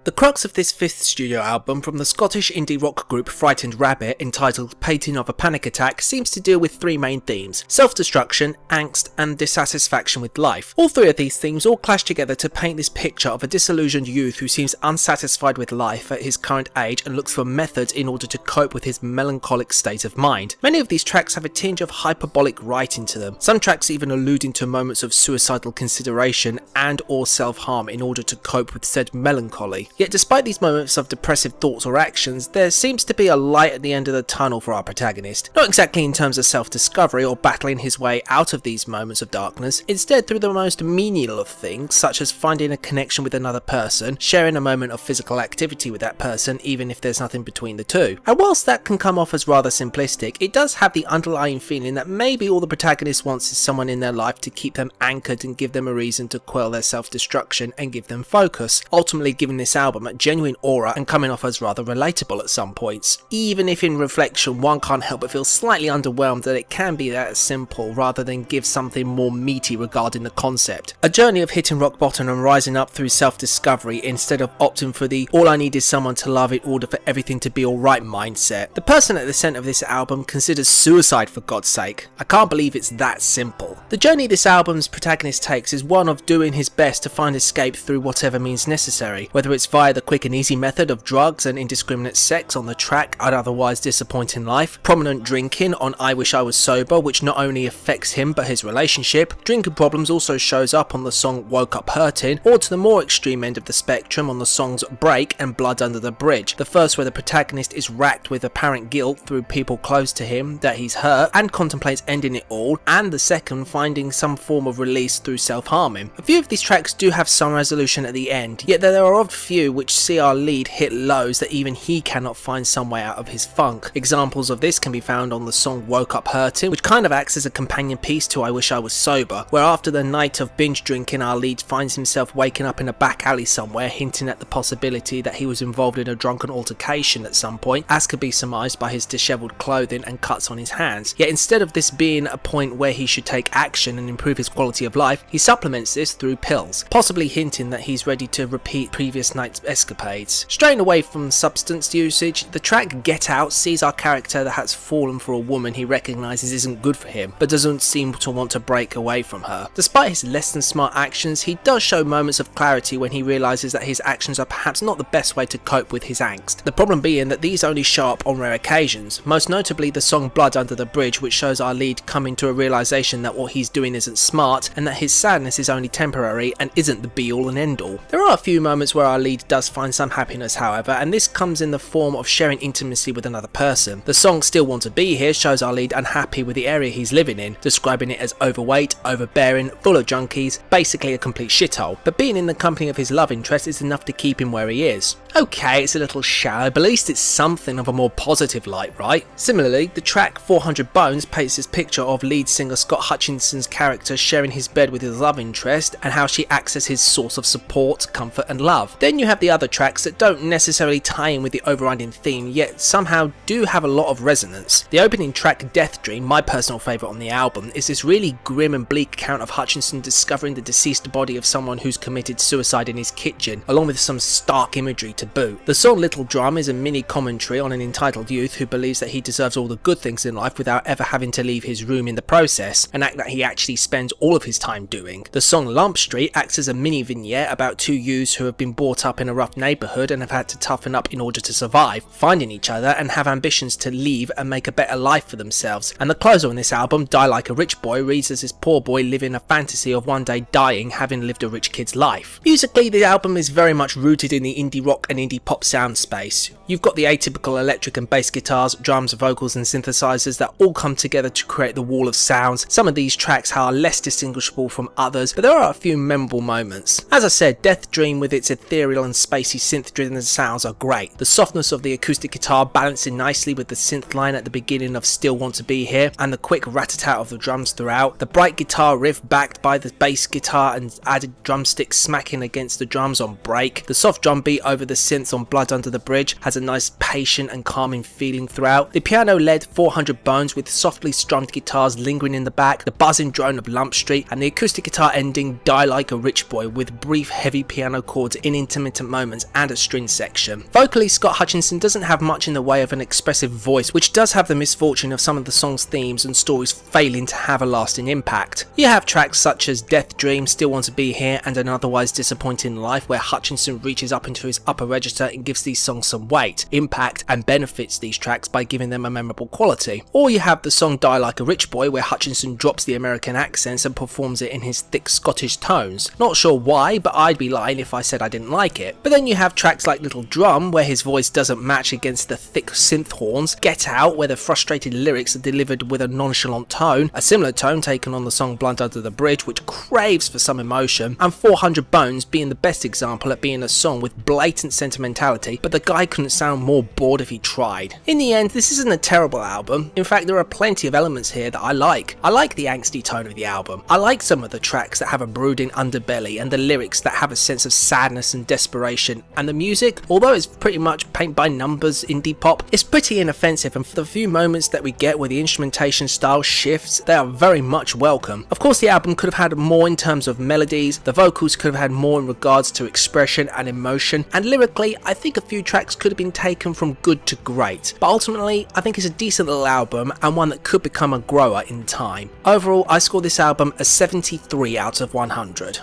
The crux of this fifth studio album from the Scottish indie rock group Frightened Rabbit, entitled Painting of a Panic Attack, seems to deal with three main themes: self-destruction, angst, and dissatisfaction with life. All three of these themes all clash together to paint this picture of a disillusioned youth who seems unsatisfied with life at his current age and looks for methods in order to cope with his melancholic state of mind. Many of these tracks have a tinge of hyperbolic writing to them, some tracks even alluding to moments of suicidal consideration and or self-harm in order to cope with said melancholy. Yet despite these moments of depressive thoughts or actions, there seems to be a light at the end of the tunnel for our protagonist. Not exactly in terms of self-discovery or battling his way out of these moments of darkness, instead through the most menial of things, such as finding a connection with another person, sharing a moment of physical activity with that person even if there's nothing between the two. And whilst that can come off as rather simplistic, it does have the underlying feeling that maybe all the protagonist wants is someone in their life to keep them anchored and give them a reason to quell their self-destruction and give them focus, ultimately giving this album a genuine aura and coming off as rather relatable at some points, even if in reflection one can't help but feel slightly underwhelmed that it can be that simple rather than give something more meaty regarding the concept. A journey of hitting rock bottom and rising up through self-discovery instead of opting for the all I need is someone to love in order for everything to be alright mindset. The person at the centre of this album considers suicide, for God's sake. I can't believe it's that simple. The journey this album's protagonist takes is one of doing his best to find escape through whatever means necessary, whether it's via the quick and easy method of drugs and indiscriminate sex on the track I'd Otherwise Disappointing Life, prominent drinking on I Wish I Was Sober, which not only affects him but his relationship. Drinking problems also shows up on the song Woke Up Hurting, or to the more extreme end of the spectrum on the songs Break and Blood Under the Bridge, the first where the protagonist is racked with apparent guilt through people close to him that he's hurt and contemplates ending it all, and the second finding some form of release through self-harming. A few of these tracks do have some resolution at the end, yet there are a few which see our lead hit lows that even he cannot find some way out of his funk. Examples of this can be found on the song Woke Up Hurting, which kind of acts as a companion piece to I Wish I Was Sober, where after the night of binge drinking our lead finds himself waking up in a back alley somewhere, hinting at the possibility that he was involved in a drunken altercation at some point, as could be surmised by his dishevelled clothing and cuts on his hands. Yet instead of this being a point where he should take action and improve his quality of life, he supplements this through pills, possibly hinting that he's ready to repeat previous night's escapades. Straying away from substance usage, the track Get Out sees our character that has fallen for a woman he recognises isn't good for him, but doesn't seem to want to break away from her. Despite his less than smart actions, he does show moments of clarity when he realises that his actions are perhaps not the best way to cope with his angst. The problem being that these only show up on rare occasions, most notably the song Blood Under the Bridge, which shows our lead coming to a realisation that what he's doing isn't smart and that his sadness is only temporary and isn't the be all and end all. There are a few moments where our lead does find some happiness, however, and this comes in the form of sharing intimacy with another person. The song Still Want to Be Here shows our lead unhappy with the area he's living in, describing it as overweight, overbearing, full of junkies, basically a complete shithole, but being in the company of his love interest is enough to keep him where he is. Okay, it's a little shallow, but at least it's something of a more positive light, right? Similarly, the track 400 Bones paints this picture of lead singer Scott Hutchinson's character sharing his bed with his love interest and how she acts as his source of support, comfort and love. Then you have the other tracks that don't necessarily tie in with the overriding theme, yet somehow do have a lot of resonance. The opening track Death Dream, my personal favourite on the album, is this really grim and bleak account of Hutchinson discovering the deceased body of someone who's committed suicide in his kitchen, along with some stark imagery to boot. The song Little Drum is a mini commentary on an entitled youth who believes that he deserves all the good things in life without ever having to leave his room in the process, an act that he actually spends all of his time doing. The song Lump Street acts as a mini vignette about two youths who have been brought up in a rough neighbourhood and have had to toughen up in order to survive, finding each other and have ambitions to leave and make a better life for themselves. And the closer on this album, Die Like a Rich Boy, reads as this poor boy living a fantasy of one day dying having lived a rich kid's life. Musically, the album is very much rooted in the indie rock and indie pop sound space. You've got the atypical electric and bass guitars, drums, vocals and synthesizers that all come together to create the wall of sounds. Some of these tracks are less distinguishable from others, but there are a few memorable moments. As I said, Death Dream with its ethereal and spacey synth driven sounds are great. The softness of the acoustic guitar balancing nicely with the synth line at the beginning of Still Want to Be Here and the quick rat-a-tat of the drums throughout. The bright guitar riff backed by the bass guitar and added drumsticks smacking against the drums on Break. The soft drum beat over the synths on Blood Under the Bridge has a nice patient and calming feeling throughout. The piano-led 400 Bones with softly strummed guitars lingering in the back, the buzzing drone of Lump Street, and the acoustic guitar ending Die Like a Rich Boy with brief heavy piano chords in intimacy intermittent moments and a string section. Vocally, Scott Hutchinson doesn't have much in the way of an expressive voice, which does have the misfortune of some of the song's themes and stories failing to have a lasting impact. You have tracks such as Death Dream, Still Want to Be Here and An Otherwise Disappointing Life, where Hutchinson reaches up into his upper register and gives these songs some weight, impact and benefits these tracks by giving them a memorable quality. Or you have the song Die Like a Rich Boy, where Hutchinson drops the American accents and performs it in his thick Scottish tones. Not sure why, but I'd be lying if I said I didn't like it. But then you have tracks like Little Drum, where his voice doesn't match against the thick synth horns, Get Out, where the frustrated lyrics are delivered with a nonchalant tone, a similar tone taken on the song Blunt Under the Bridge, which craves for some emotion, and 400 Bones being the best example at being a song with blatant sentimentality, but the guy couldn't sound more bored if he tried. In the end, this isn't a terrible album. In fact, there are plenty of elements here that I like. I like the angsty tone of the album. I like some of the tracks that have a brooding underbelly and the lyrics that have a sense of sadness and desperation, and the music, although it's pretty much paint by numbers indie pop, it's pretty inoffensive, and for the few moments that we get where the instrumentation style shifts, they are very much welcome. Of course, the album could have had more in terms of melodies, the vocals could have had more in regards to expression and emotion, and lyrically, I think a few tracks could have been taken from good to great, but ultimately, I think it's a decent little album and one that could become a grower in time. Overall, I score this album a 73 out of 100.